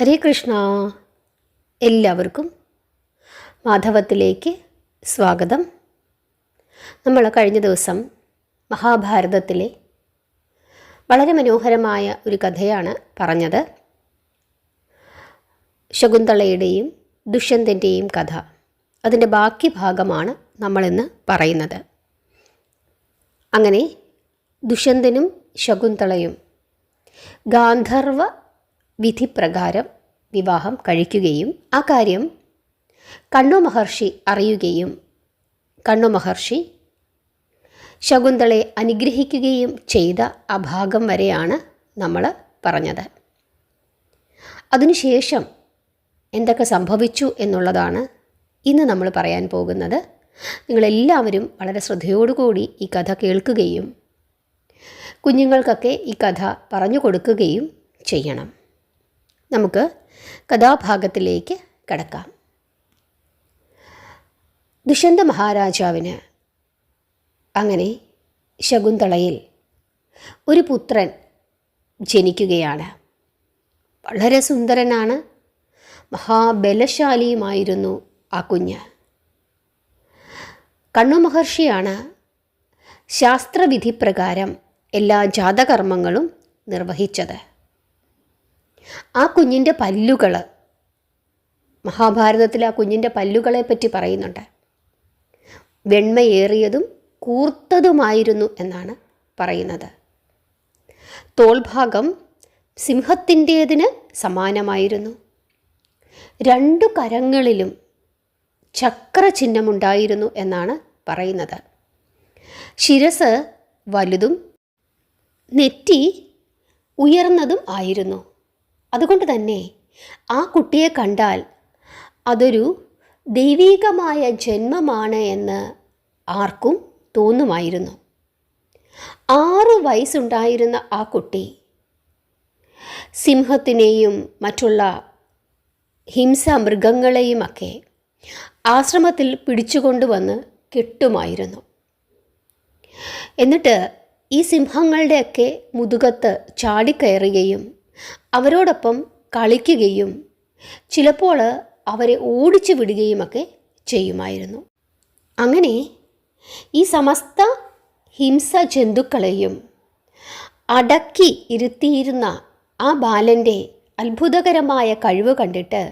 ഹരേ കൃഷ്ണ. എല്ലാവർക്കും മാധവത്തിലേക്ക് സ്വാഗതം. നമ്മൾ കഴിഞ്ഞ ദിവസം മഹാഭാരതത്തിലെ വളരെ മനോഹരമായ ഒരു കഥയാണ് പറഞ്ഞത്. ശകുന്തളയുടെയും ദുഷ്യന്തൻ്റെയും കഥ. അതിൻ്റെ ബാക്കി ഭാഗമാണ് നമ്മളിന്ന് പറയുന്നത്. അങ്ങനെ ദുഷ്യന്തനും ശകുന്തളയും ഗാന്ധർവ വിധിപ്രകാരം വിവാഹം കഴിക്കുകയും ആ കാര്യം കണ്വ മഹർഷി അറിയുകയും കണ്വ മഹർഷി ശകുന്തളയെ അനുഗ്രഹിക്കുകയും ചെയ്ത ആ ഭാഗം വരെയാണ് നമ്മൾ പറഞ്ഞത്. അതിനുശേഷം എന്തൊക്കെ സംഭവിച്ചു എന്നുള്ളതാണ് ഇന്ന് നമ്മൾ പറയാൻ പോകുന്നത്. നിങ്ങളെല്ലാവരും വളരെ ശ്രദ്ധയോടുകൂടി ഈ കഥ കേൾക്കുകയും കുഞ്ഞുങ്ങൾക്കൊക്കെ ഈ കഥ പറഞ്ഞു കൊടുക്കുകയും ചെയ്യണം. നമുക്ക് കഥാഭാഗത്തിലേക്ക് കടക്കാം. ദുഷ്യന്ത മഹാരാജാവിന് അങ്ങനെ ശകുന്തളയിൽ ഒരു പുത്രൻ ജനിക്കുകയാണ്. വളരെ സുന്ദരനാണ്, മഹാബലശാലിയുമായിരുന്നു ആ കുഞ്ഞ്. കണ്വ മഹർഷിയാണ് ശാസ്ത്രവിധി പ്രകാരം എല്ലാ ജാതകർമ്മങ്ങളും നിർവഹിച്ചത്. ആ കുഞ്ഞിൻ്റെ പല്ലുകൾ, മഹാഭാരതത്തിൽ ആ കുഞ്ഞിൻ്റെ പല്ലുകളെ പറ്റി പറയുന്നുണ്ട്. വെണ്മയേറിയതും കൂർത്തതുമായിരുന്നു എന്നാണ് പറയുന്നത്. തോൾഭാഗം സിംഹത്തിൻ്റേതിന് സമാനമായിരുന്നു. 2 കരങ്ങളിലും ചക്രചിഹ്നമുണ്ടായിരുന്നു എന്നാണ് പറയുന്നത്. ശിരസ് വലുതും നെറ്റി ഉയർന്നതും ആയിരുന്നു. അതുകൊണ്ട് തന്നെ ആ കുട്ടിയെ കണ്ടാൽ അതൊരു ദൈവീകമായ ജന്മമാണ് എന്ന് ആർക്കും തോന്നുമായിരുന്നു. 6 വയസ്സുണ്ടായിരുന്ന ആ കുട്ടി സിംഹത്തിനെയും മറ്റുള്ള ഹിംസമൃഗങ്ങളെയുമൊക്കെ ആശ്രമത്തിൽ പിടിച്ചുകൊണ്ടുവന്ന് കെട്ടുമായിരുന്നു. എന്നിട്ട് ഈ സിംഹങ്ങളുടെയൊക്കെ മുതുകത്ത് ചാടിക്കയറുകയും അവരോടൊപ്പം കളിക്കുകയും ചിലപ്പോൾ അവരെ ഓടിച്ചു വിടുകയുമൊക്കെ ചെയ്യുമായിരുന്നു. അങ്ങനെ ഈ സമസ്ത ഹിംസ ജന്തുക്കളെയും അടക്കി ഇരുത്തിയിരുന്ന ആ ബാലൻ്റെ അത്ഭുതകരമായ കഴിവ് കണ്ടിട്ട്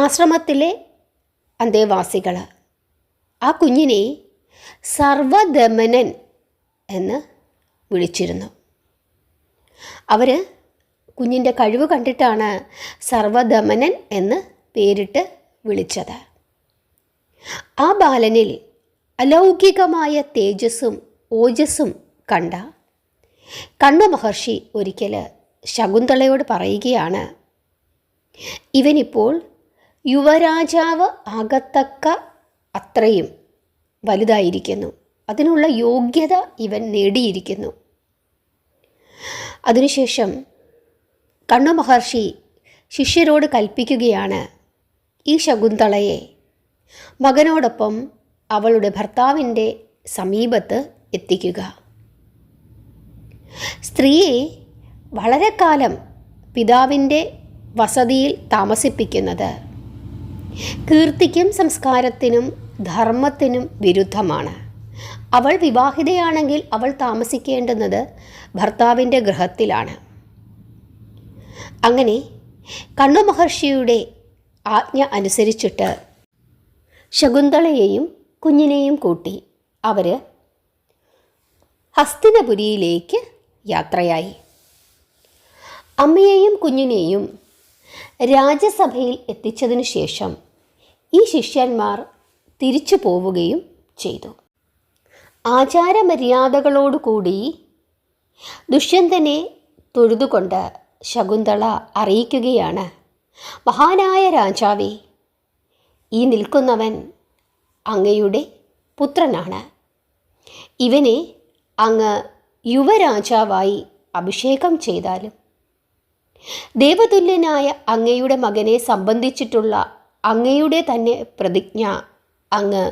ആശ്രമത്തിലെ അന്തേവാസികൾ ആ കുഞ്ഞിനെ സർവദമനൻ എന്ന് വിളിച്ചിരുന്നു. അവർ കുഞ്ഞിൻ്റെ കഴിവ് കണ്ടിട്ടാണ് സർവദമനൻ എന്ന് പേരിട്ട് വിളിച്ചത്. ആ ബാലനിൽ അലൗകികമായ തേജസ്സും ഓജസ്സും കണ്ട കണ്വ മഹർഷി ഒരിക്കൽ ശകുന്തളയോട് പറയുകയാണ്, ഇവനിപ്പോൾ യുവരാജാവ് ആകത്തക്ക അത്രയും വലുതായിരിക്കുന്നു, അതിനുള്ള യോഗ്യത ഇവൻ നേടിയിരിക്കുന്നു. അതിനുശേഷം കണ്വ മഹർഷി ശിഷ്യരോട് കൽപ്പിക്കുകയാണ്, ഈ ശകുന്തളയെ മകനോടൊപ്പം അവളുടെ ഭർത്താവിൻ്റെ സമീപത്ത് എത്തിക്കുക. സ്ത്രീയെ വളരെ കാലം പിതാവിൻ്റെ വസതിയിൽ താമസിപ്പിക്കുന്നത് കീർത്തിക്കും സംസ്കാരത്തിനും ധർമ്മത്തിനും വിരുദ്ധമാണ്. അവൾ വിവാഹിതയാണെങ്കിൽ അവൾ താമസിക്കേണ്ടുന്നത് ഭർത്താവിൻ്റെ ഗൃഹത്തിലാണ്. അങ്ങനെ കണ്വ മഹർഷിയുടെ ആജ്ഞ അനുസരിച്ചിട്ട് ശകുന്തളയെയും കുഞ്ഞിനെയും കൂട്ടി അവർ ഹസ്തിനപുരിയിലേക്ക് യാത്രയായി. അമ്മയെയും കുഞ്ഞിനെയും രാജസഭയിൽ എത്തിച്ചതിനു ശേഷം ഈ ശിഷ്യന്മാർ തിരിച്ചു പോവുകയും ചെയ്തു. ആചാരമര്യാദകളോടുകൂടി ദുഷ്യന്തനെ തൊഴുതുകൊണ്ട് ശകുന്തള അറിയിക്കുകയാണ്, മഹാനായ രാജാവേ, ഈ നിൽക്കുന്നവൻ അങ്ങയുടെ പുത്രനാണ്. ഇവനെ അങ്ങ് യുവരാജാവായി അഭിഷേകം ചെയ്താലും ദേവതുല്യനായ അങ്ങയുടെ മകനെ സംബന്ധിച്ചിട്ടുള്ള അങ്ങയുടെ തന്നെ പ്രതിജ്ഞ അങ്ങ്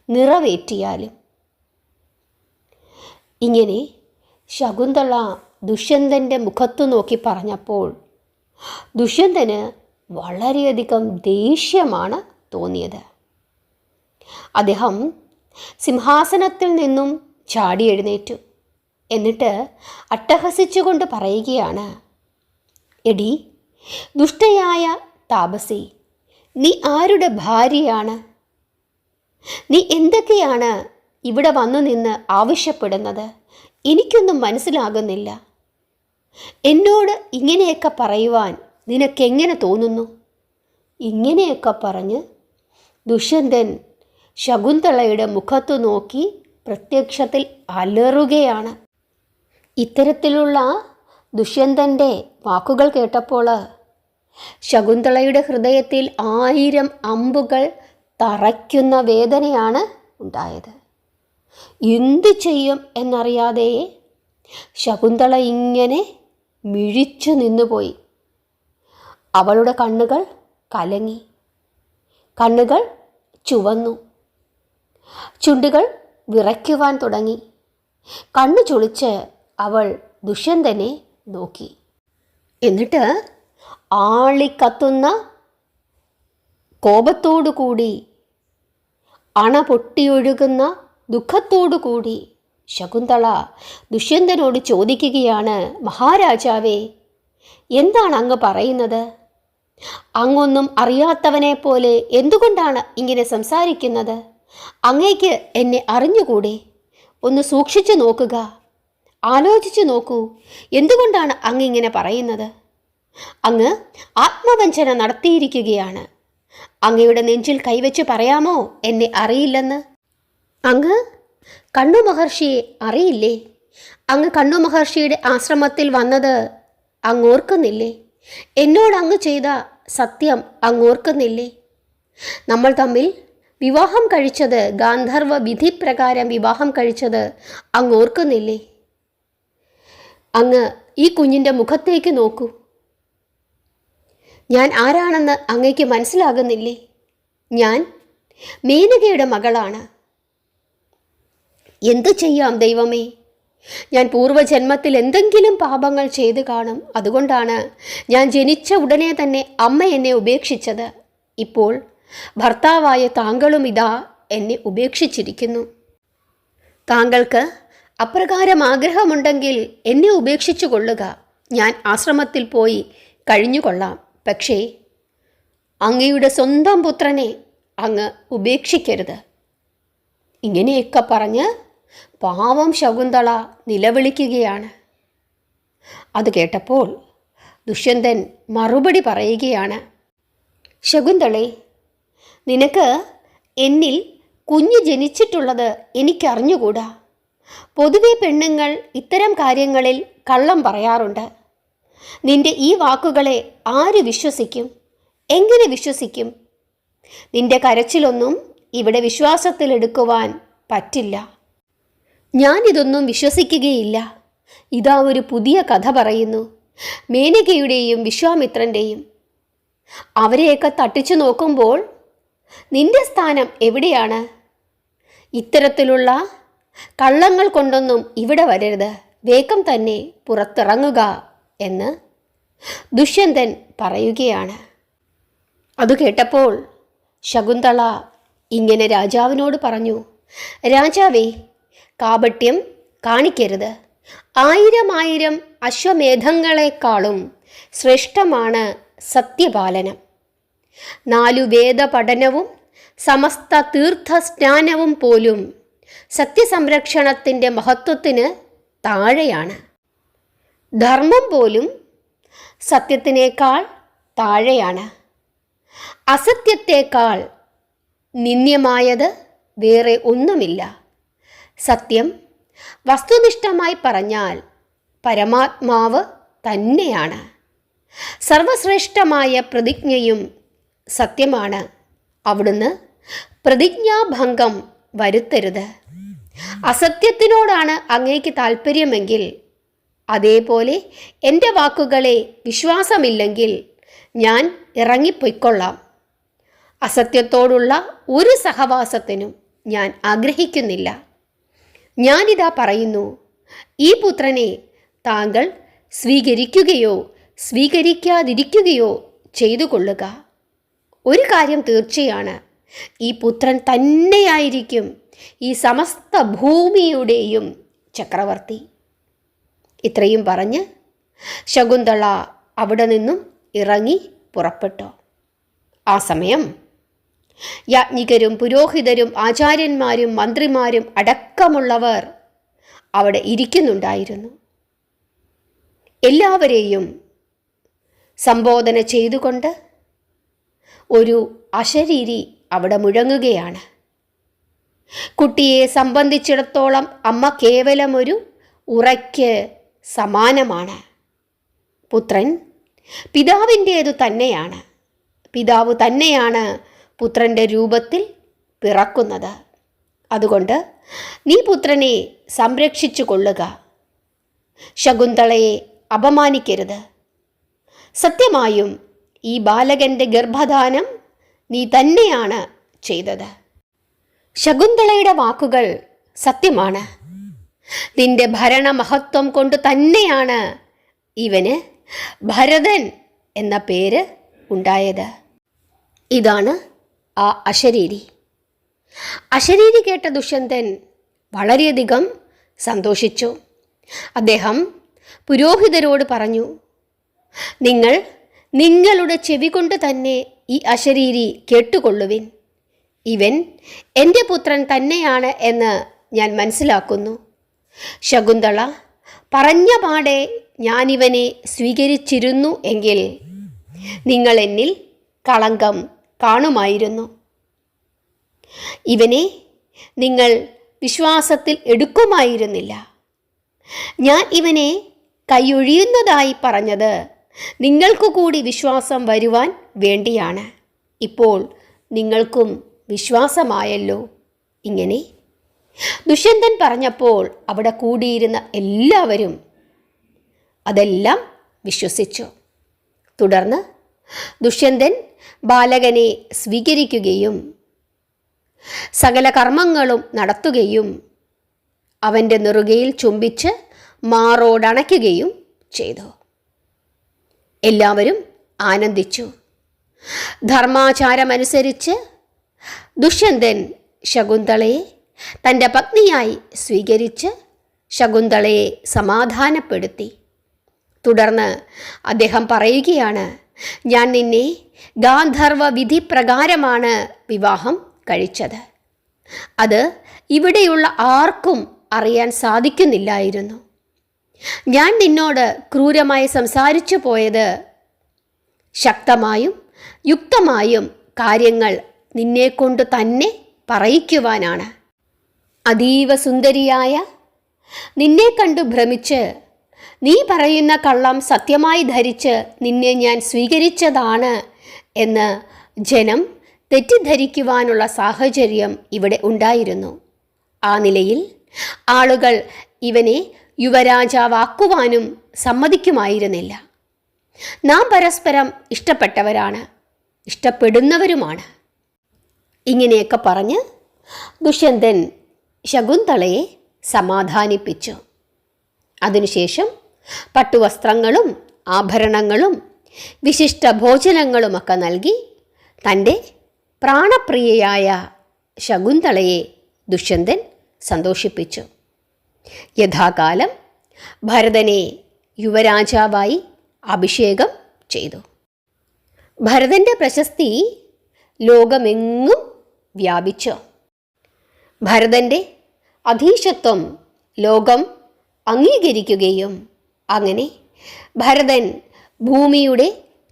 നിറവേറ്റിയാലും. ഇങ്ങനെ ശകുന്തള ദുഷ്യന്തൻ്റെ മുഖത്തു നോക്കി പറഞ്ഞപ്പോൾ ദുഷ്യന്തന് വളരെയധികം ദേഷ്യമാണ് തോന്നിയത്. അദ്ദേഹം സിംഹാസനത്തിൽ നിന്നും ചാടി എഴുന്നേറ്റു. എന്നിട്ട് അട്ടഹസിച്ചുകൊണ്ട് പറയുകയാണ്, എടി ദുഷ്ടയായ താപസി, നീ ആരുടെ ഭാര്യയാണ്? നീ എന്തൊക്കെയാണ് ഇവിടെ വന്നു നിന്ന് ആവശ്യപ്പെടുന്നത്? എനിക്കൊന്നും മനസ്സിലാകുന്നില്ല. എന്നോട് ഇങ്ങനെയൊക്കെ പറയുവാൻ നിനക്കെങ്ങനെ തോന്നുന്നു? ഇങ്ങനെയൊക്കെ പറഞ്ഞ് ദുഷ്യന്തൻ ശകുന്തളയുടെ മുഖത്തു നോക്കി പ്രത്യക്ഷത്തിൽ അലറുകയാണ്. ഇത്തരത്തിലുള്ള ദുഷ്യന്തൻ്റെ വാക്കുകൾ കേട്ടപ്പോൾ ശകുന്തളയുടെ ഹൃദയത്തിൽ 1000 അമ്പുകൾ തറയ്ക്കുന്ന വേദനയാണ് ഉണ്ടായത്. എന്തു ചെയ്യും എന്നറിയാതെ ശകുന്തള ഇങ്ങനെ മിഴിച്ചു നിന്നുപോയി. അവളുടെ കണ്ണുകൾ കലങ്ങി, കണ്ണുകൾ ചുവന്നു, ചുണ്ടുകൾ വിറയ്ക്കുവാൻ തുടങ്ങി. കണ്ണു ചുളിച്ച് അവൾ ദുഷ്യന്തനെ നോക്കി. എന്നിട്ട് ആളിക്കത്തുന്ന കോപത്തോടു കൂടി, അണ പൊട്ടിയൊഴുകുന്ന ദുഃഖത്തോടു കൂടി ശകുന്തള ദുഷ്യന്തനോട് ചോദിക്കുകയാണ്, മഹാരാജാവേ, എന്താണ് അങ്ങ് പറയുന്നത്? അങ്ങൊന്നും അറിയാത്തവനെ പോലെ എന്തുകൊണ്ടാണ് ഇങ്ങനെ സംസാരിക്കുന്നത്? അങ്ങേക്ക് എന്നെ അറിഞ്ഞുകൂടെ? ഒന്ന് സൂക്ഷിച്ചു നോക്കുക, ആലോചിച്ചു നോക്കൂ. എന്തുകൊണ്ടാണ് അങ്ങ് ഇങ്ങനെ പറയുന്നത്? അങ്ങ് ആത്മവഞ്ചന നടത്തിയിരിക്കുകയാണ്. അങ്ങയുടെ നെഞ്ചിൽ കൈവച്ച് പറയാമോ എന്നെ അറിയില്ലെന്ന്? അങ്ങ് കണ്ണു മഹർഷിയെ അറിയില്ലേ? അങ്ങ് കണ്ണു മഹർഷിയുടെ ആശ്രമത്തിൽ വന്നത് അങ്ങോർക്കുന്നില്ലേ? എന്നോട് അങ്ങ് ചെയ്ത സത്യം അങ്ങോർക്കുന്നില്ലേ? നമ്മൾ തമ്മിൽ വിവാഹം കഴിച്ചത്, ഗാന്ധർവ വിധി പ്രകാരം വിവാഹം കഴിച്ചത് അങ്ങോർക്കുന്നില്ലേ? അങ്ങ് ഈ കുഞ്ഞിൻ്റെ മുഖത്തേക്ക് നോക്കൂ. ഞാൻ ആരാണെന്ന് അങ്ങേക്ക് മനസ്സിലാകുന്നില്ലേ? ഞാൻ മേനകയുടെ മകളാണ്. എന്തു ചെയ്യാം ദൈവമേ, ഞാൻ പൂർവ്വജന്മത്തിൽ എന്തെങ്കിലും പാപങ്ങൾ ചെയ്തു കാണും. അതുകൊണ്ടാണ് ഞാൻ ജനിച്ച ഉടനെ തന്നെ അമ്മ എന്നെ ഉപേക്ഷിച്ചത്. ഇപ്പോൾ ഭർത്താവായ താങ്കളും ഇതാ എന്നെ ഉപേക്ഷിച്ചിരിക്കുന്നു. താങ്കൾക്ക് അപ്രകാരം ആഗ്രഹമുണ്ടെങ്കിൽ എന്നെ ഉപേക്ഷിച്ചു കൊള്ളുക. ഞാൻ ആശ്രമത്തിൽ പോയി കഴിഞ്ഞുകൊള്ളാം. പക്ഷേ അങ്ങയുടെ സ്വന്തം പുത്രനെ അങ്ങ് ഉപേക്ഷിക്കരുത്. ഇങ്ങനെയൊക്കെ പറഞ്ഞ് പാവം ശകുന്തള നിലവിളിക്കുകയാണ്. അത് കേട്ടപ്പോൾ ദുഷ്യന്തൻ മറുപടി പറയുകയാണ്, ശകുന്തളെ, നിനക്ക് എന്നിൽ കുഞ്ഞ് ജനിച്ചിട്ടുള്ളത് എനിക്കറിഞ്ഞുകൂടാ. പൊതുവെ പെണ്ണുങ്ങൾ ഇത്തരം കാര്യങ്ങളിൽ കള്ളം പറയാറുണ്ട്. നിന്റെ ഈ വാക്കുകളെ ആര് വിശ്വസിക്കും? എങ്ങനെ വിശ്വസിക്കും? നിന്റെ കരച്ചിലൊന്നും ഇവിടെ വിശ്വാസത്തിലെടുക്കുവാൻ പറ്റില്ല. ഞാനിതൊന്നും വിശ്വസിക്കുകയില്ല. ഇതാ ഒരു പുതിയ കഥ പറയുന്നു, മേനകയുടെയും വിശ്വാമിത്രൻ്റെയും. അവരെയൊക്കെ തട്ടിച്ചു നോക്കുമ്പോൾ നിന്റെ സ്ഥാനം എവിടെയാണ്? ഇത്തരത്തിലുള്ള കള്ളങ്ങൾ കൊണ്ടൊന്നും ഇവിടെ വരരുത്. വേഗം തന്നെ പുറത്തിറങ്ങുക എന്ന് ദുഷ്യന്തൻ പറയുകയാണ്. അത് കേട്ടപ്പോൾ ശകുന്തള ഇങ്ങനെ രാജാവിനോട് പറഞ്ഞു, രാജാവേ, കാപട്യം കാണിക്കരുത്. 1000 അശ്വമേധങ്ങളെക്കാളും ശ്രേഷ്ഠമാണ് സത്യപാലനം. 4 വേദ പഠനവും സമസ്ത തീർത്ഥസ്നാനവും പോലും സത്യസംരക്ഷണത്തിൻ്റെ മഹത്വത്തിന് താഴെയാണ്. ധർമ്മം പോലും സത്യത്തിനേക്കാൾ താഴെയാണ്. അസത്യത്തേക്കാൾ നിന്ദ്യമായത് വേറെ ഒന്നുമില്ല. സത്യം വസ്തുനിഷ്ഠമായി പറഞ്ഞാൽ പരമാത്മാവ് തന്നെയാണ്. സർവശ്രേഷ്ഠമായ പ്രതിജ്ഞയും സത്യമാണ്. അവിടുന്ന് പ്രതിജ്ഞാഭംഗം വരുത്തരുത്. അസത്യത്തിനോടാണ് അങ്ങേക്ക് താല്പര്യമെങ്കിൽ, അതേപോലെ എൻ്റെ വാക്കുകളെ വിശ്വാസമില്ലെങ്കിൽ ഞാൻ ഇറങ്ങിപ്പൊയ്ക്കൊള്ളാം. അസത്യത്തോടുള്ള ഒരു സഹവാസത്തിനും ഞാൻ ആഗ്രഹിക്കുന്നില്ല. ഞാനിതാ പറയുന്നു, ഈ പുത്രനെ താങ്കൾ സ്വീകരിക്കുകയോ സ്വീകരിക്കാതിരിക്കുകയോ ചെയ്തു കൊള്ളുക. ഒരു കാര്യം തീർച്ചയാണ്, ഈ പുത്രൻ തന്നെയായിരിക്കും ഈ സമസ്ത ഭൂമിയുടെയും ചക്രവർത്തി. ഇത്രയും പറഞ്ഞ് ശകുന്തള അവിടെ നിന്നും ഇറങ്ങി പുറപ്പെട്ടു. ആ സമയം യാജ്ഞികരും പുരോഹിതരും ആചാര്യന്മാരും മന്ത്രിമാരും അടക്കമുള്ളവർ അവിടെ ഇരിക്കുന്നുണ്ടായിരുന്നു. എല്ലാവരെയും സംബോധന ചെയ്തുകൊണ്ട് ഒരു അശരീരി അവിടെ മുഴങ്ങുകയാണ്. കുട്ടിയെ സംബന്ധിച്ചിടത്തോളം അമ്മ കേവലം ഒരു ഉറയ്ക്ക് സമാനമാണ്. പുത്രൻ പിതാവിൻ്റേതു തന്നെയാണ്. പിതാവ് തന്നെയാണ് പുത്രൻ്റെ രൂപത്തിൽ പിറക്കുന്നത്. അതുകൊണ്ട് നീ പുത്രനെ സംരക്ഷിച്ചു കൊള്ളുക. ശകുന്തളയെ അപമാനിക്കരുത്. സത്യമായും ഈ ബാലകൻ്റെ ഗർഭധാനം നീ തന്നെയാണ് ചെയ്തത്. ശകുന്തളയുടെ വാക്കുകൾ സത്യമാണ്. നിന്റെ ഭരണമഹത്വം കൊണ്ട് തന്നെയാണ് ഇവന് ഭരതൻ എന്ന പേര് ഉണ്ടായത്. ഇതാണ് ആ അശരീരി. അശരീരി കേട്ട ദുഷ്യന്തൻ വളരെയധികം സന്തോഷിച്ചു. അദ്ദേഹം പുരോഹിതരോട് പറഞ്ഞു, നിങ്ങൾ നിങ്ങളുടെ ചെവി കൊണ്ട് തന്നെ ഈ അശരീരി കേട്ടുകൊള്ളുവിൻ. ഇവൻ എൻ്റെ പുത്രൻ തന്നെയാണ് എന്ന് ഞാൻ മനസ്സിലാക്കുന്നു. ശകുന്തള പറഞ്ഞ പാടെ ഞാനിവനെ സ്വീകരിച്ചിരുന്നു എങ്കിൽ നിങ്ങൾ എന്നിൽ കളങ്കം കാണുമായിരുന്നു. ഇവനെ നിങ്ങൾ വിശ്വാസത്തിൽ എടുക്കുമായിരുന്നില്ല. ഞാൻ ഇവനെ കൈയൊഴിയുന്നതായി പറഞ്ഞത് നിങ്ങൾക്കു കൂടി വിശ്വാസം വരുവാൻ വേണ്ടിയാണ്. ഇപ്പോൾ നിങ്ങൾക്കും വിശ്വാസമായല്ലോ. ഇങ്ങനെ ദുഷ്യന്തൻ പറഞ്ഞപ്പോൾ അവിടെ കൂടിയിരുന്ന എല്ലാവരും അതെല്ലാം വിശ്വസിച്ചു. തുടർന്ന് ദുഷ്യന്തൻ ബാലകനെ സ്വീകരിക്കുകയും സകല കർമ്മങ്ങളും നടത്തുകയും അവൻ്റെ നെറുകയിൽ ചുംബിച്ച് മാറോടണയ്ക്കുകയും ചെയ്തു. എല്ലാവരും ആനന്ദിച്ചു. ധർമാചാരമനുസരിച്ച് ദുഷ്യന്തൻ ശകുന്തളയെ തൻ്റെ പത്നിയായി സ്വീകരിച്ച് ശകുന്തളയെ സമാധാനപ്പെടുത്തി. തുടർന്ന് അദ്ദേഹം പറയുകയാണ്, ഞാൻ നിന്നെ ഗാന്ധർവ വിധി പ്രകാരമാണ് വിവാഹം കഴിച്ചത്. അത് ഇവിടെയുള്ള ആർക്കും അറിയാൻ സാധിക്കുന്നില്ലായിരുന്നു. ഞാൻ നിന്നോട് ക്രൂരമായി സംസാരിച്ചു പോയത് ശക്തമായും യുക്തമായും കാര്യങ്ങൾ നിന്നെക്കൊണ്ട് തന്നെ പറയിക്കുവാനാണ്. അതീവ സുന്ദരിയായ നിന്നെ കണ്ടു ഭ്രമിച്ച് നീ പറയുന്ന കള്ളം സത്യമായി ധരിച്ച് നിന്നെ ഞാൻ സ്വീകരിച്ചതാണ് എന്ന് ജനം തെറ്റിദ്ധരിക്കുവാനുള്ള സാഹചര്യം ഇവിടെ ഉണ്ടായിരുന്നു. ആ നിലയിൽ ആളുകൾ ഇവനെ യുവരാജാവാക്കുവാനും സമ്മതിക്കുമായിരുന്നില്ല. നാം പരസ്പരം ഇഷ്ടപ്പെട്ടവരാണ്, ഇഷ്ടപ്പെടുന്നവരുമാണ്. ഇങ്ങനെയൊക്കെ പറഞ്ഞ് ദുഷ്യന്തൻ ശകുന്തളയെ സമാധാനിപ്പിച്ചു. അതിനുശേഷം പട്ടുവസ്ത്രങ്ങളും ആഭരണങ്ങളും വിശിഷ്ട ഭോജനങ്ങളുമൊക്കെ നൽകി തൻ്റെ പ്രാണപ്രിയയായ ശകുന്തളയെ ദുഷ്യന്തൻ സന്തോഷിപ്പിച്ചു. യഥാകാലം ഭരതനെ യുവരാജാവായി അഭിഷേകം ചെയ്തു. ഭരതൻ്റെ പ്രശസ്തി ലോകമെങ്ങും വ്യാപിച്ചു. ഭരതൻ്റെ അധീശത്വം ലോകം അംഗീകരിക്കുകയും അങ്ങനെ ഭരതൻ ഭൂമിയുടെ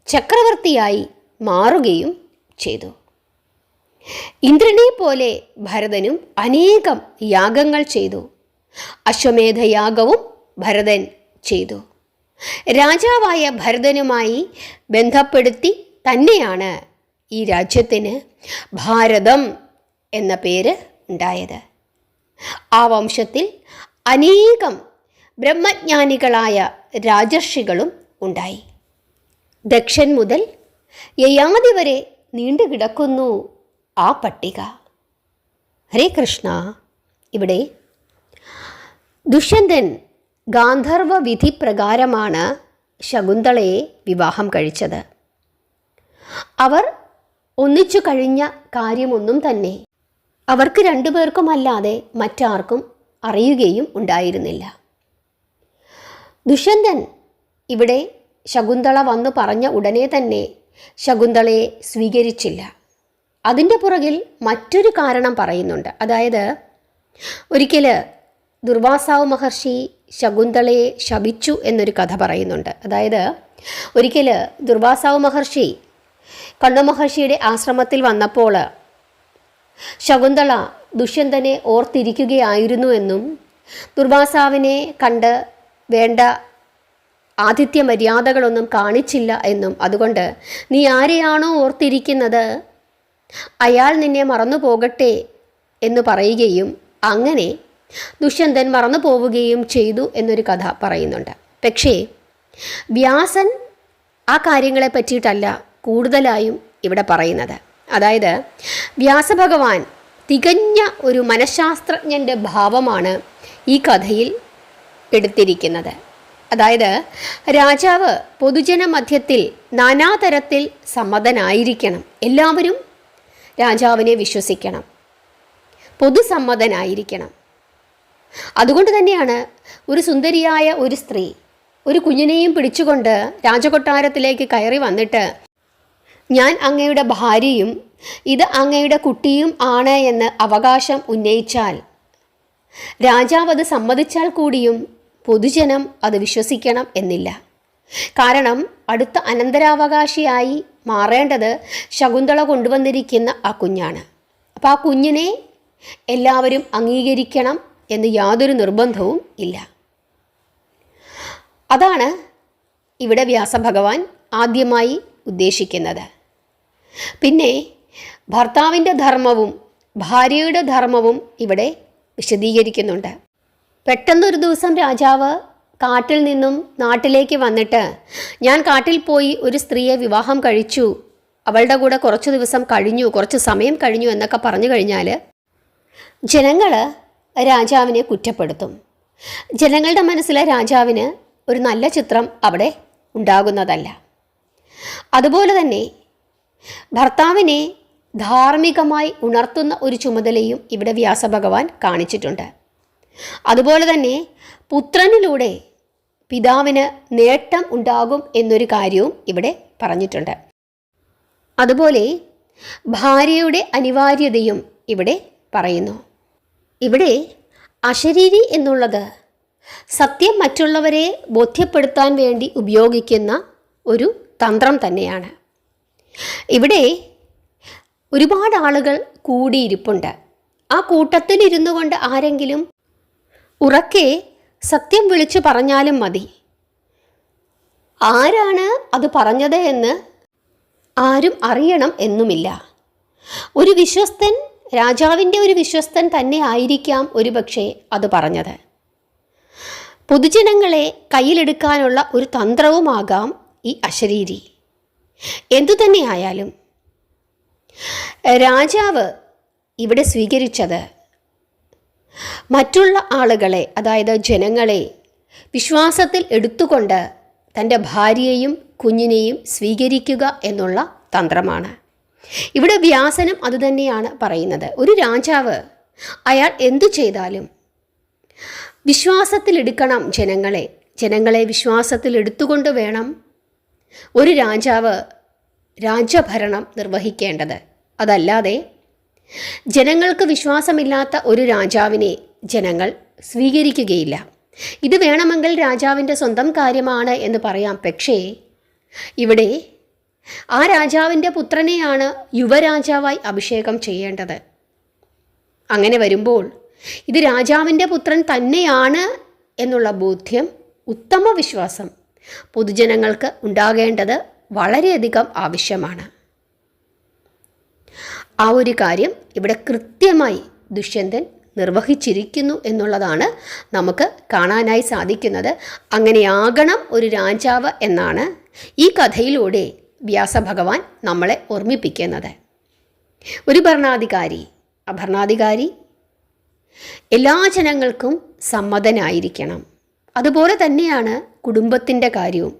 ചക്രവർത്തിയായി മാറുകയും ചെയ്തു. ഇന്ദ്രനെ പോലെ ഭരതനും അനേകം യാഗങ്ങൾ ചെയ്തു. അശ്വമേധയാഗവും ഭരതൻ ചെയ്തു. രാജാവായ ഭരതനുമായി ബന്ധപ്പെടുത്തി തന്നെയാണ് ഈ രാജ്യത്തിന് ഭാരതം എന്ന പേര് ഉണ്ടായത്. ആ വംശത്തിൽ അനേകം ബ്രഹ്മജ്ഞാനികളായ രാജർഷികളും ഉണ്ടായി. ദക്ഷൻ മുതൽ യയാതി വരെ നീണ്ടുകിടക്കുന്നു ആ പട്ടിക. ഹരേ കൃഷ്ണ. ഇവിടെ ദുഷ്യന്തൻ ഗാന്ധർവ വിധി പ്രകാരമാണ് ശകുന്തളയെ വിവാഹം കഴിച്ചത്. അവർ ഒന്നിച്ചു കഴിഞ്ഞ കാര്യമൊന്നും തന്നെ അവർക്ക് രണ്ടുപേർക്കുമല്ലാതെ മറ്റാർക്കും അറിയുകയും ഉണ്ടായിരുന്നില്ല. ദുഷ്യന്തൻ ഇവിടെ ശകുന്തള വന്നു പറഞ്ഞ ഉടനെ തന്നെ ശകുന്തളയെ സ്വീകരിച്ചില്ല. അതിൻ്റെ പുറകിൽ മറ്റൊരു കാരണം പറയുന്നുണ്ട്. അതായത് ഒരിക്കൽ ദുർവാസാവ് മഹർഷി ശകുന്തളയെ ശപിച്ചു എന്നൊരു കഥ പറയുന്നുണ്ട്. അതായത് ഒരിക്കൽ ദുർവാസാവ് മഹർഷി കണ്വ മഹർഷിയുടെ ആശ്രമത്തിൽ വന്നപ്പോൾ ശകുന്തള ദുഷ്യന്തനെ ഓർത്തിരിക്കുകയായിരുന്നു എന്നും ദുർവാസാവിനെ കണ്ട് വേണ്ട ആതിഥ്യ മര്യാദകളൊന്നും കാണിച്ചില്ല എന്നും അതുകൊണ്ട് നീ ആരെയാണോ ഓർത്തിരിക്കുന്നത് അയാൾ നിന്നെ മറന്നു പോകട്ടെ എന്ന് പറയുകയും അങ്ങനെ ദുഷ്യന്തൻ മറന്നു പോവുകയും ചെയ്തു എന്നൊരു കഥ പറയുന്നുണ്ട്. പക്ഷേ വ്യാസൻ ആ കാര്യങ്ങളെ പറ്റിയിട്ടല്ല കൂടുതലായും ഇവിടെ പറയുന്നത്. അതായത് വ്യാസഭഗവാൻ തികഞ്ഞ ഒരു മനഃശാസ്ത്രജ്ഞൻ്റെ ഭാവമാണ് ഈ കഥയിൽ എടുത്തിരിക്കുന്നത്. അതായത് രാജാവ് പൊതുജന മധ്യത്തിൽ നാനാതരത്തിൽ സമ്മതനായിരിക്കണം, എല്ലാവരും രാജാവിനെ വിശ്വസിക്കണം, പൊതുസമ്മതനായിരിക്കണം. അതുകൊണ്ട് തന്നെയാണ് ഒരു സുന്ദരിയായ ഒരു സ്ത്രീ ഒരു കുഞ്ഞിനെയും പിടിച്ചുകൊണ്ട് രാജകൊട്ടാരത്തിലേക്ക് കയറി വന്നിട്ട് ഞാൻ അങ്ങയുടെ ഭാര്യയും ഇത് അങ്ങയുടെ കുട്ടിയും ആണ് എന്ന് അവകാശം ഉന്നയിച്ചാൽ രാജാവ് അത് സമ്മതിച്ചാൽ കൂടിയും പൊതുജനം അത് വിശ്വസിക്കണം എന്നില്ല. കാരണം അടുത്ത അനന്തരാവകാശിയായി മാറേണ്ടത് ശകുന്തള കൊണ്ടുവന്നിരിക്കുന്ന ആ കുഞ്ഞാണ്. അപ്പോൾ ആ കുഞ്ഞിനെ എല്ലാവരും അംഗീകരിക്കണം എന്ന് യാതൊരു നിർബന്ധവും ഇല്ല. അതാണ് ഇവിടെ വ്യാസഭഗവാൻ ആദ്യമായി ഉദ്ദേശിക്കുന്നത്. പിന്നെ ഭർത്താവിൻ്റെ ധർമ്മവും ഭാര്യയുടെ ധർമ്മവും ഇവിടെ വിശദീകരിക്കുന്നുണ്ട്. പെട്ടെന്നൊരു ദിവസം രാജാവ് കാട്ടിൽ നിന്നും നാട്ടിലേക്ക് വന്നിട്ട് ഞാൻ കാട്ടിൽ പോയി ഒരു സ്ത്രീയെ വിവാഹം കഴിച്ചു, അവളുടെ കൂടെ കുറച്ച് ദിവസം കഴിഞ്ഞു, കുറച്ച് സമയം കഴിഞ്ഞു എന്നൊക്കെ പറഞ്ഞു കഴിഞ്ഞാൽ ജനങ്ങൾ രാജാവിനെ കുറ്റപ്പെടുത്തും. ജനങ്ങളുടെ മനസ്സിലെ രാജാവിന് ഒരു നല്ല ചിത്രം അവിടെ ഉണ്ടാകുന്നതല്ല. അതുപോലെ തന്നെ ഭർത്താവിനെ ധാർമ്മികമായി ഉണർത്തുന്ന ഒരു ചുമതലയും ഇവിടെ വ്യാസഭഗവാൻ കാണിച്ചിട്ടുണ്ട്. അതുപോലെ തന്നെ പുത്രനിലൂടെ പിതാവിന് നേട്ടം ഉണ്ടാകും എന്നൊരു കാര്യവും ഇവിടെ പറഞ്ഞിട്ടുണ്ട്. അതുപോലെ ഭാര്യയുടെ അനിവാര്യതയും ഇവിടെ പറയുന്നു. ഇവിടെ അശരീരി എന്നുള്ളത് സത്യം മറ്റുള്ളവരെ ബോധ്യപ്പെടുത്താൻ വേണ്ടി ഉപയോഗിക്കുന്ന ഒരു തന്ത്രം തന്നെയാണ്. ഇവിടെ ഒരുപാട് ആളുകൾ കൂടിയിരിപ്പുണ്ട്. ആ കൂട്ടത്തിലിരുന്നു കൊണ്ട് ആരെങ്കിലും ഉറക്കെ സത്യം വിളിച്ചു പറഞ്ഞാലും മതി. ആരാണ് അത് പറഞ്ഞത് എന്ന് ആരും അറിയണം എന്നുമില്ല. ഒരു വിശ്വസ്തൻ, രാജാവിൻ്റെ ഒരു വിശ്വസ്തൻ തന്നെ ആയിരിക്കാം ഒരുപക്ഷെ അത് പറഞ്ഞത്. പൊതുജനങ്ങളെ കയ്യിലെടുക്കാനുള്ള ഒരു തന്ത്രവുമാകാം ഈ അശരീരി. എന്തുതന്നെയായാലും രാജാവ് ഇവിടെ സ്വീകരിച്ചത് മറ്റുള്ള ആളുകളെ, അതായത് ജനങ്ങളെ വിശ്വാസത്തിൽ എടുത്തുകൊണ്ട് തൻ്റെ ഭാര്യയെയും കുഞ്ഞിനെയും സ്വീകരിക്കുക എന്നുള്ള തന്ത്രമാണ്. ഇവിടെ വ്യാസനും അതുതന്നെയാണ് പറയുന്നത്. ഒരു രാജാവ് അയാൾ എന്തു ചെയ്താലും വിശ്വാസത്തിലെടുക്കണം ജനങ്ങളെ വിശ്വാസത്തിലെടുത്തുകൊണ്ട് വേണം ഒരു രാജാവ് രാജ്യഭരണം നിർവഹിക്കേണ്ടത്. അതല്ലാതെ ജനങ്ങൾക്ക് വിശ്വാസമില്ലാത്ത ഒരു രാജാവിനെ ജനങ്ങൾ സ്വീകരിക്കുകയില്ല. ഇത് വേണമെങ്കിൽ രാജാവിൻ്റെ സ്വന്തം കാര്യമാണ് എന്ന് പറയാം. പക്ഷേ ഇവിടെ ആ രാജാവിൻ്റെ പുത്രനെയാണ് യുവരാജാവായി അഭിഷേകം ചെയ്യേണ്ടത്. അങ്ങനെ വരുമ്പോൾ ഇത് രാജാവിൻ്റെ പുത്രൻ തന്നെയാണ് എന്നുള്ള ബോധ്യം, ഉത്തമ വിശ്വാസം പൊതുജനങ്ങൾക്ക് ഉണ്ടാകേണ്ടത് വളരെയധികം ആവശ്യമാണ്. ആ ഒരു കാര്യം ഇവിടെ കൃത്യമായി ദുഷ്യന്തൻ നിർവഹിച്ചിരിക്കുന്നു എന്നുള്ളതാണ് നമുക്ക് കാണാനായി സാധിക്കുന്നത്. അങ്ങനെയാകണം ഒരു രാജാവ് എന്നാണ് ഈ കഥയിലൂടെ വ്യാസഭഗവാൻ നമ്മളെ ഓർമ്മിപ്പിക്കുന്നത്. ഒരു ഭരണാധികാരി, ആ ഭരണാധികാരി എല്ലാ ജനങ്ങൾക്കും സമ്മതനായിരിക്കണം. അതുപോലെ തന്നെയാണ് കുടുംബത്തിൻ്റെ കാര്യവും.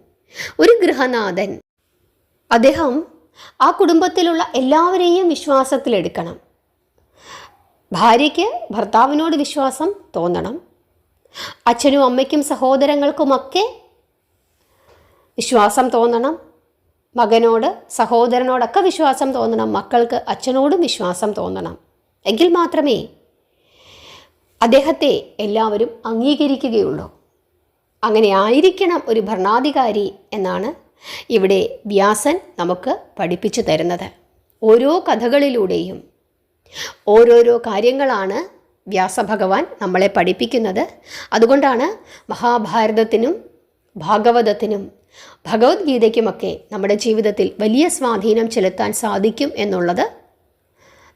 ഒരു ഗൃഹനാഥൻ അദ്ദേഹം ആ കുടുംബത്തിലുള്ള എല്ലാവരെയും വിശ്വാസത്തിലെടുക്കണം. ഭാര്യയ്ക്ക് ഭർത്താവിനോട് വിശ്വാസം തോന്നണം, അച്ഛനും അമ്മയ്ക്കും സഹോദരങ്ങൾക്കുമൊക്കെ വിശ്വാസം തോന്നണം, മകനോട് സഹോദരനോടൊക്കെ വിശ്വാസം തോന്നണം, മക്കൾക്ക് അച്ഛനോടും വിശ്വാസം തോന്നണം. എങ്കിൽ മാത്രമേ അദ്ദേഹത്തെ എല്ലാവരും അംഗീകരിക്കുകയുള്ളൂ. അങ്ങനെ ആയിരിക്കണം ഒരു ഭരണാധികാരി എന്നാണ് ഇവിടെ വ്യാസൻ നമുക്ക് പഠിപ്പിച്ചു തരുന്നത്. ഓരോ കഥകളിലൂടെയും ഓരോരോ കാര്യങ്ങളാണ് വ്യാസഭഗവാൻ നമ്മളെ പഠിപ്പിക്കുന്നത്. അതുകൊണ്ടാണ് മഹാഭാരതത്തിനും ഭാഗവതത്തിനും ഭഗവത്ഗീതയ്ക്കുമൊക്കെ നമ്മുടെ ജീവിതത്തിൽ വലിയ സ്വാധീനം ചെലുത്താൻ സാധിക്കും എന്നുള്ളത്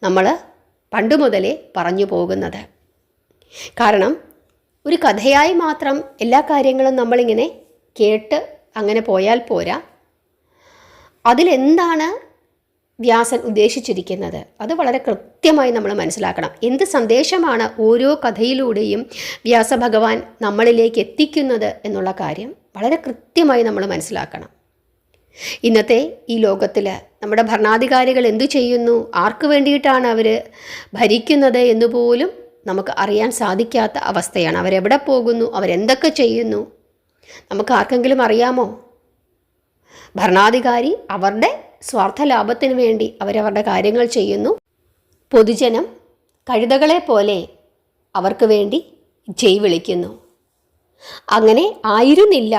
നമ്മൾ പണ്ടു മുതലേ പറഞ്ഞു പോകുന്നത്. കാരണം ഒരു കഥയായി മാത്രം എല്ലാ കാര്യങ്ങളും നമ്മളിങ്ങനെ കേട്ട് അങ്ങനെ പോയാൽ പോരാ. അതിലെന്താണ് വ്യാസൻ ഉദ്ദേശിച്ചിരിക്കുന്നത് അത് വളരെ കൃത്യമായി നമ്മൾ മനസ്സിലാക്കണം. എന്ത് സന്ദേശമാണ് ഓരോ കഥയിലൂടെയും വ്യാസഭഗവാൻ നമ്മളിലേക്ക് എത്തിക്കുന്നത് എന്നുള്ള കാര്യം വളരെ കൃത്യമായി നമ്മൾ മനസ്സിലാക്കണം. ഇന്നത്തെ ഈ ലോകത്തിൽ നമ്മുടെ ഭരണാധികാരികൾ എന്തു ചെയ്യുന്നു, ആർക്ക് വേണ്ടിയിട്ടാണ് അവർ ഭരിക്കുന്നത് എന്നുപോലും നമുക്ക് അറിയാൻ സാധിക്കാത്ത അവസ്ഥയാണ്. അവരെവിടെ പോകുന്നു, അവരെന്തൊക്കെ ചെയ്യുന്നു, നമുക്ക് ആർക്കെങ്കിലും അറിയാമോ? ഭരണാധികാരി അവരുടെ സ്വാർത്ഥ ലാഭത്തിന് വേണ്ടി അവരവരുടെ കാര്യങ്ങൾ ചെയ്യുന്നു. പൊതുജനം കഴുതകളെ പോലെ അവർക്ക് വേണ്ടി ജയ് വിളിക്കുന്നു. അങ്ങനെ ആയിരുന്നില്ല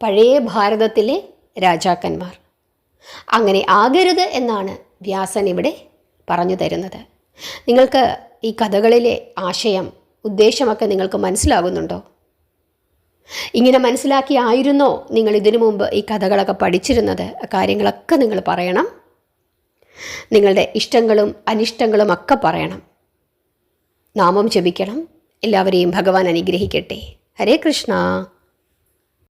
പഴയ ഭാരതത്തിലെ രാജാക്കന്മാർ. അങ്ങനെ ആകരുത് എന്നാണ് വ്യാസൻ ഇവിടെ പറഞ്ഞു തരുന്നത്. നിങ്ങൾക്ക് ഈ കഥകളിലെ ആശയം, ഉദ്ദേശമൊക്കെ നിങ്ങൾക്ക് മനസ്സിലാകുന്നുണ്ടോ? ഇങ്ങനെ മനസ്സിലാക്കിയായിരുന്നോ നിങ്ങൾ ഇതിനു മുമ്പ് ഈ കഥകളൊക്കെ പഠിച്ചിരുന്നത്? കാര്യങ്ങളൊക്കെ നിങ്ങൾ പറയണം. നിങ്ങളുടെ ഇഷ്ടങ്ങളും അനിഷ്ടങ്ങളും ഒക്കെ പറയണം. നാമം ജപിക്കണം. എല്ലാവരെയും ഭഗവാൻ അനുഗ്രഹിക്കട്ടെ. ഹരേ കൃഷ്ണ.